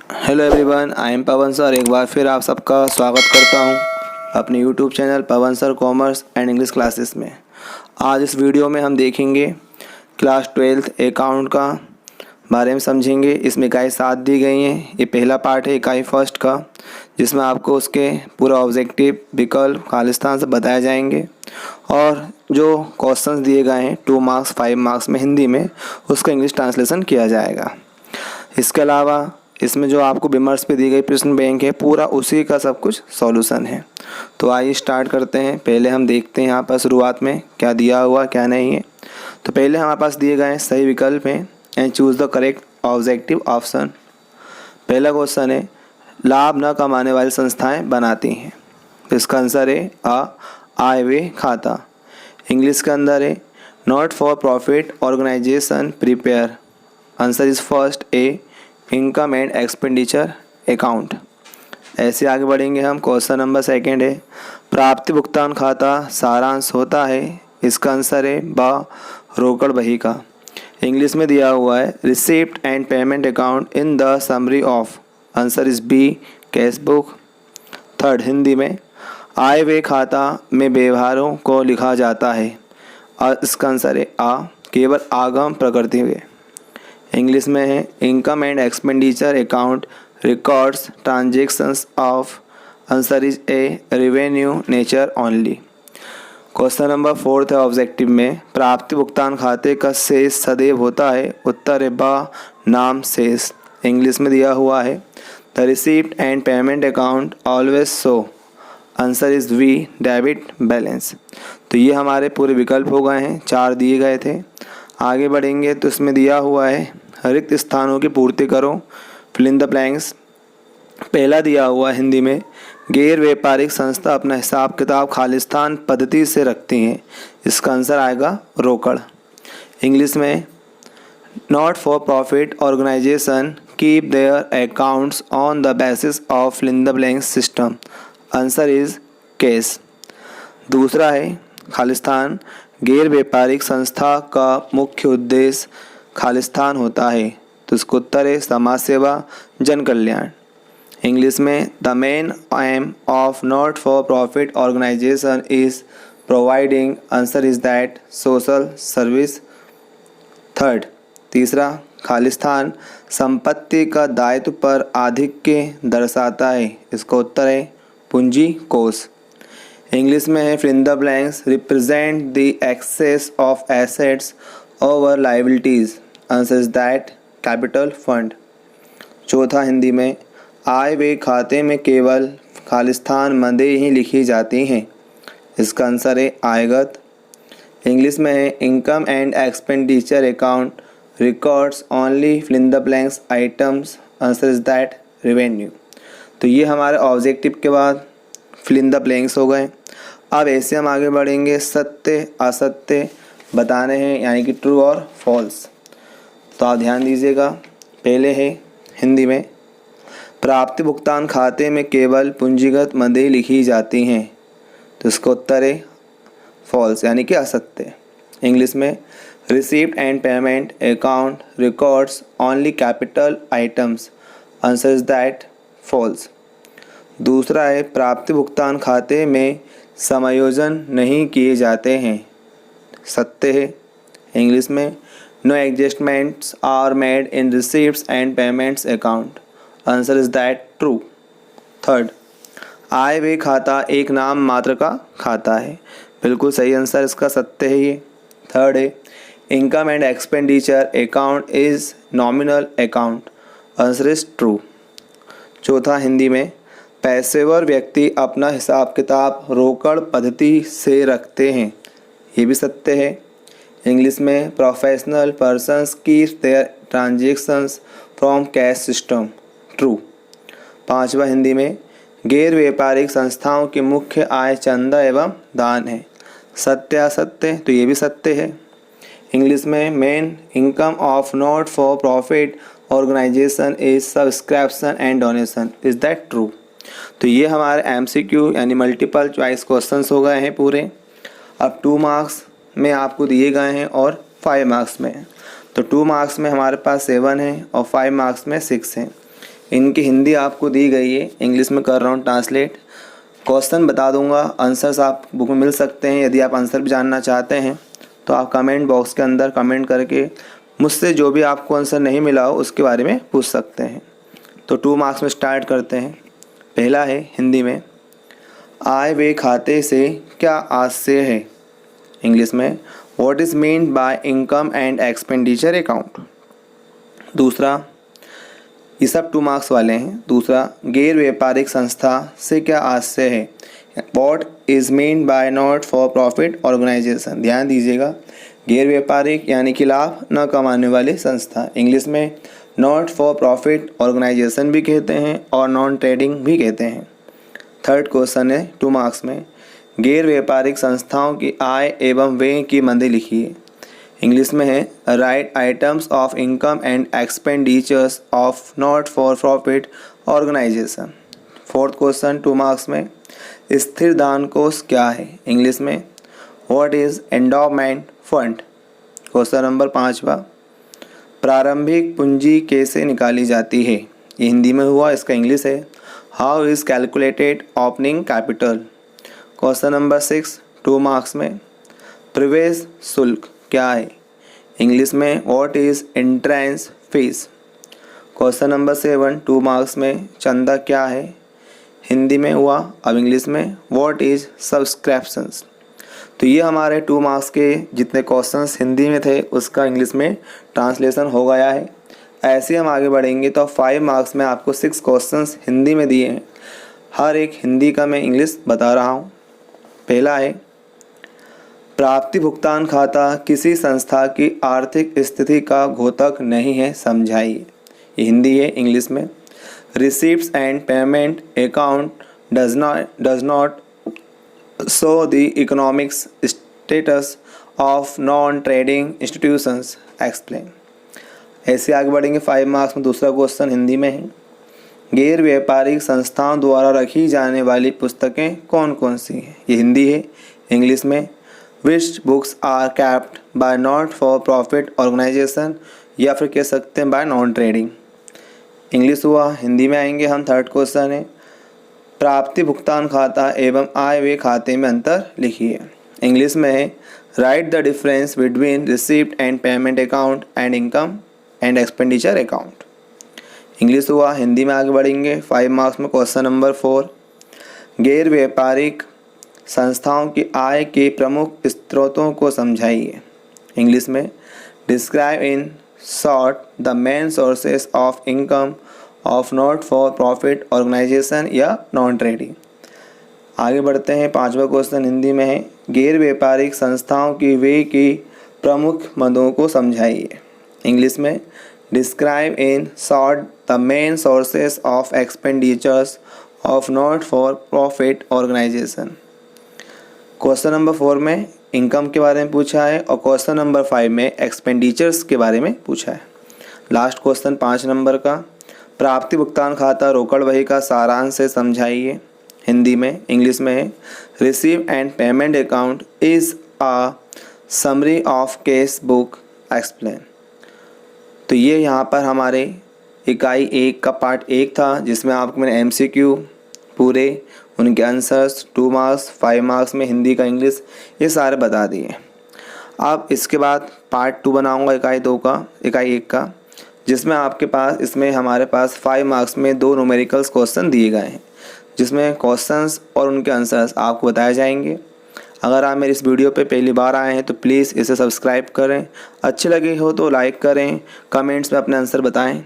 Hello everyone, I am Pawan sir. एक बार फिर आप सबका स्वागत करता हूं अपने YouTube channel Pawan sir commerce and English classes में। आज इस वीडियो में हम देखेंगे क्लास 12th अकाउंट का बारे में समझेंगे। इसमें इकाई 7 दी गई हैं। ये पहला पार्ट है इकाई फर्स्ट का, जिसमें आपको उसके पूरा ऑब्जेक्टिव, विकल्प, खालिस्तान से बताए जाएंगे और जो क्वेश्चंस दिए गए हैं 2 मार्क्स 5 मार्क्स में हिंदी में, उसका इंग्लिश ट्रांसलेशन किया जाएगा। इसके अलावा इसमें जो आपको विमर्श पे दी गई प्रश्न बैंक है, पूरा उसी का सब कुछ सॉल्यूशन है। तो आइए स्टार्ट करते हैं। पहले हम देखते हैं यहाँ पर शुरुआत में क्या दिया हुआ क्या नहीं है। तो पहले हमारे पास दिए गए सही विकल्प हैं and choose the correct objective option. पहला क्वेश्चन है, लाभ न कमाने वाली संस्थाएं बनाती हैं। तो इसका आंसर है आय व्यय खाता। इंग्लिश के अंदर है not for profit organisation prepare. Answer is first a income and expenditure account. ऐसे आगे बढ़ेंगे हम। क्वेश्चन नंबर सेकंड है, प्राप्ति भुगतान खाता सारांश होता है। इसका आंसर है रोकड़ बही का। इंग्लिश में दिया हुआ है receipt and payment account in the summary of. Answer is B cash book. Third, Hindi में आय व्यय खाता में व्यवहारों को लिखा जाता है। और इसका आंसर है केवल आगम प्रकृति में। इंग्लिश में है income and expenditure account records transactions of. Answer is a revenue nature only. Question number fourth है ऑब्जेक्टिव में, प्राप्ति भुगतान खाते का शेष सदैव होता है। उत्तर है नाम शेष। इंग्लिश में दिया हुआ है the receipt and payment account always show. Answer is we debit balance. तो ये हमारे पूरे विकल्प हो गए हैं, 4 दिए गए थे। आगे बढ़ेंगे तो इसमें दिया हुआ है रिक्त स्थानों की पूर्ति करो, फिल इन द ब्लैंक्स। पहला दिया हुआ हिंदी में गैर व्यापारिक संस्था अपना हिसाब किताब खालिस्तान पद्धति से रखती हैं। इसका आंसर आएगा रोकड़। इंग्लिश में not for profit organisation keep their accounts on the basis of fill in the blanks system. Answer is cash. दूसरा है खालिस्तान गैर व्यापारिक संस्था का मुख्य उद्देश्य खालिस्तान होता है। तो इसको उत्तर है समाज सेवा, जन कल्याण। इंग्लिश में the main aim of not for profit organisation is providing. Answer is that social service. Third, तीसरा, खालिस्तान संपत्ति का दायित्व पर आधिक्य दर्शाता है। इसका उत्तर है पूंजी कोष। इंग्लिश में है fill in the blanks represent the excess of assets over liabilities. Answer is that capital fund. चौथा, हिंदी में आय व्यय खाते में केवल खालिस्तान मदें ही लिखी जाती हैं। इसका आंसर है आयगत। इंग्लिश में है income and expenditure account records only fill in the blanks items. Answer is that revenue. तो ये हमारे ऑब्जेक्टिव के बाद फिल इन द ब्लैंक्स हो गए। अब ऐसे हम आगे बढ़ेंगे, सत्य असत्य बताने हैं, यानी कि ट्रू और फॉल्स। तो आप ध्यान दीजिएगा। पहले है हिंदी में प्राप्ति भुगतान खाते में केवल पूंजीगत मदें लिखी जाती हैं। तो इसका उत्तर है फॉल्स, यानी कि असत्य। इंग्लिश में receipt and payment account records only capital items. Answer is that false. दूसरा है प्राप्ति भुगतान खाते में समायोजन नहीं किए जाते हैं। सत्य है। इंग्लिश में no adjustments are made in receipts and payments account. Answer is that true. Third, आय व्यय खाता एक नाम मात्र का खाता है। बिल्कुल सही आंसर इसका, सत्य है ये। थर्ड है income and expenditure account is nominal account. Answer is true. चौथा, हिंदी में पेशेवर व्यक्ति अपना हिसाब किताब रोकड़ पद्धति से रखते हैं। ये भी सत्य है। इंग्लिश में professional persons keep their transactions from cash system. True. पांचवा, हिंदी में गैर व्यापारिक संस्थाओं की मुख्य आय चंदा एवं दान है। सत्य असत्य? तो ये भी सत्य है। इंग्लिश में main income of not for profit organisation is subscription and donation. Is that true? तो ये हमारे MCQ यानी मल्टीपल चॉइस क्वेश्चंस हो गए हैं पूरे। अब 2 मार्क्स में आपको दिए गए हैं और 5 मार्क्स में। तो 2 मार्क्स में हमारे पास 7 है और 5 मार्क्स में 6 है। इनकी हिंदी आपको दी गई है, इंग्लिश में कर रहा हूँ ट्रांसलेट। क्वेश्चन बता दूंगा, आंसर्स आप बुक में मिल सकते हैं। यदि आप आंसर भी जानना चाहते हैं तो आप कमेंट बॉक्स के अंदर कमेंट करके मुझसे जो भी आपको आंसर नहीं मिला हो उसके बारे में पूछ सकते हैं। तो 2 मार्क्स में स्टार्ट करते हैं। पहला है हिंदी में, आय व्यय खाते से क्या आशय है? इंग्लिश में, what is mean bye income and expenditure account. दूसरा, ये सब 2 मार्क्स वाले हैं। दूसरा, गैर व्यापारिक संस्था से क्या आशय है? What is mean by not for profit organisation. ध्यान दीजिएगा, गैर व्यापारिक यानी कि लाभ न कमाने वाली संस्था, इंग्लिश में नॉट फॉर प्रॉफिट ऑर्गेनाइजेशन भी कहते हैं और नॉन ट्रेडिंग भी कहते हैं। थर्ड क्वेश्चन है 2 मार्क्स में, गैर व्यापारिक संस्थाओं की आय एवं व्यय की मंदी लिखिए। इंग्लिश में है, write items of income and expenditures of not for profit organisation. Fourth question 2 marks में, स्थिर दान कोष क्या है? इंग्लिश में, what is endowment fund. Question number 5वां, प्रारंभिक पूंजी कैसे निकाली जाती है? ये हिंदी में हुआ, इसका इंग्लिश है, how is calculated opening capital. Question number 6 2 marks में, प्रवेश शुल्क क्या है? इंग्लिश में, what is entrance fees. Question number 7 2 marks में, चंदा क्या है? हिंदी में हुआ, अब इंग्लिश में, व्हाट इज सब्सक्रिप्शंस। तो ये हमारे 2 मार्क्स के जितने क्वेश्चंस हिंदी में थे उसका इंग्लिश में ट्रांसलेशन हो गया है। ऐसे हम आगे बढ़ेंगे तो 5 मार्क्स में आपको 6 क्वेश्चंस हिंदी में दिए हैं। हर एक हिंदी का मैं इंग्लिश बता रहा हूँ। पहला है, प्राप्ति भुगतान खाता किसी संस्था की आर्थिक स्थिति का घोतक नहीं है, समझाइए। ये हिंदी है। इंग्लिश में, receipts and payment account does not show the economics status of non-trading institutions, explain। ऐसे आगे बढ़ेंगे 5 मार्क्स में। दूसरा क्वेश्चन हिंदी में है, गैर व्यापारिक संस्थाओं द्वारा रखी जाने वाली पुस्तकें कौन कौन सी हैं? ये हिंदी है। इंग्लिश में, which books are kept by not for profit organisation, या फिर कह सकते हैं बाय नॉन ट्रेडिंग। इंग्लिश हुआ। हिंदी में आएंगे हम। थर्ड क्वेश्चन है, प्राप्ति भुगतान खाता एवं आय व्यय खाते में अंतर लिखिए। इंग्लिश में है, right the difference between receipt and payment account and income and expenditure account. English हुआ। हिंदी में आगे बढ़ेंगे 5 मार्क्स में। क्वेश्चन नंबर 4, गैर व्यापारिक संस्थाओं की आय के प्रमुख स्रोतों को समझाइए। इंग्लिश में, describe in short the main sources of income of not for profit organisation या नॉन ट्रेडिंग। आगे बढ़ते हैं। 5वां क्वेश्चन हिंदी में है, गैर व्यापारिक संस्थाओं की व्यय की प्रमुख मदों को समझाइए। इंग्लिश में, describe in short the main sources of expenditures of not for profit organisation. Question number 4 में इनकम के बारे में पूछा है और क्वेश्चन नंबर 5 में एक्सपेंडिचर्स के बारे में पूछा है। लास्ट क्वेश्चन 5 नंबर का, प्राप्ति भुगतान खाता रोकड़ बही का सारांश से समझाइए। हिंदी में। इंग्लिश में है, receive and payment account is a summary of case book, explain. तो ये यहाँ पर हमारे इकाई 1 का पार्ट 1 था, जिसमें आपको मैंने MCQ पूरे उनके आंसर्स 2 मार्क्स 5 मार्क्स में हिंदी का इंग्लिश ये सारे बता दिए। अब इसके बाद पार्ट 2 बनाऊँगा इकाई 1 का, जिसमें आपके पास इसमें हमारे पास 5 मार्क्स में 2 न्यूमेरिकल्स क्वेश्चन दिए गए हैं, जिसमें क्वेश्चंस और उनके आंसर्स आपको बताए जाएंगे। अगर आप मेरी इस वीडियो पे पहली बार आए हैं तो प्लीज़ इसे सब्सक्राइब करें, अच्छे लगे हो तो लाइक करें, कमेंट्स में अपने आंसर बताएं।